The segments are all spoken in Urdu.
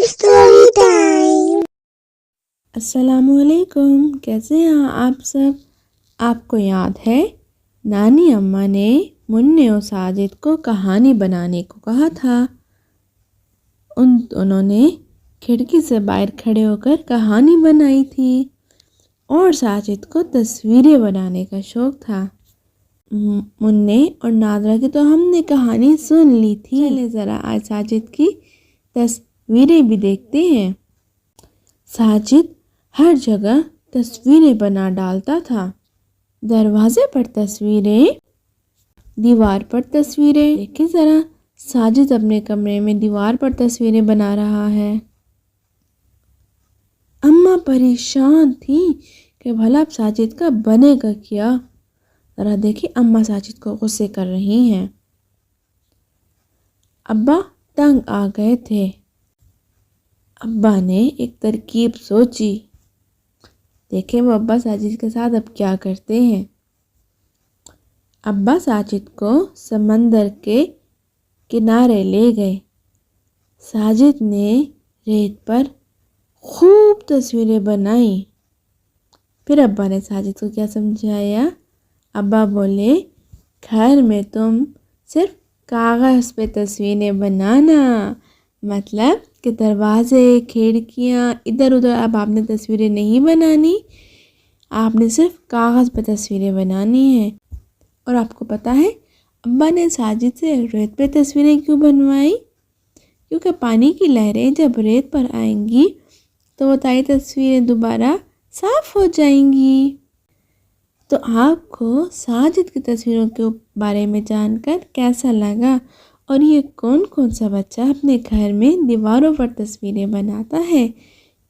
Story time. السلام علیکم، کیسے ہیں آپ سب؟ آپ کو یاد ہے نانی اماں نے منّے اور ساجد کو کہانی بنانے کو کہا تھا۔ ان دونوں نے کھڑکی سے باہر کھڑے ہو کر کہانی بنائی تھی اور ساجد کو تصویریں بنانے کا شوق تھا۔ منّے اور نادرہ کی تو ہم نے کہانی سن لی تھی، چلے ذرا آج ساجد کی تصویریں بھی دیکھتے ہیں۔ ساجد ہر جگہ تصویریں بنا ڈالتا تھا، دروازے پر تصویریں، دیوار پر تصویریں۔ دیکھیں ذرا ساجد اپنے کمرے میں دیوار پر تصویریں بنا رہا ہے۔ اماں پریشان تھی کہ بھلا اب ساجد کا بنے گا کیا؟ ذرا دیکھیں اماں ساجد کو غصے کر رہی ہیں۔ ابا تنگ آ گئے تھے۔ ابا نے ایک ترکیب سوچی۔ دیکھیں وہ ابا ساجد کے ساتھ اب کیا کرتے ہیں۔ ابا ساجد کو سمندر کے کنارے لے گئے۔ ساجد نے ریت پر خوب تصویریں بنائیں۔ پھر ابا نے ساجد کو کیا سمجھایا؟ ابا بولے گھر میں تم صرف کاغذ پہ تصویریں بنانا، مطلب کہ دروازے، کھڑکیاں، ادھر ادھر اب آپ نے تصویریں نہیں بنانی، آپ نے صرف کاغذ پہ تصویریں بنانی ہیں۔ اور آپ کو پتہ ہے ابا نے ساجد سے ریت پہ تصویریں کیوں بنوائی؟ کیونکہ پانی کی لہریں جب ریت پر آئیں گی تو وہ ساری تصویریں دوبارہ صاف ہو جائیں گی۔ تو آپ کو ساجد کی تصویروں کے بارے میں جان کر کیسا لگا؟ اور یہ کون کون سا بچہ اپنے گھر میں دیواروں پر تصویریں بناتا ہے؟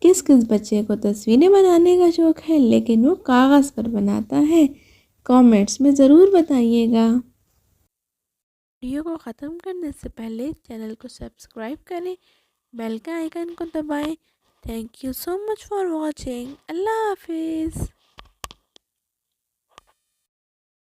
کس کس بچے کو تصویریں بنانے کا شوق ہے لیکن وہ کاغذ پر بناتا ہے؟ کامنٹس میں ضرور بتائیے گا۔ ویڈیو کو ختم کرنے سے پہلے چینل کو سبسکرائب کریں، بیل کا آئیکن کو دبائیں۔ Thank you so much for watching. اللہ حافظ۔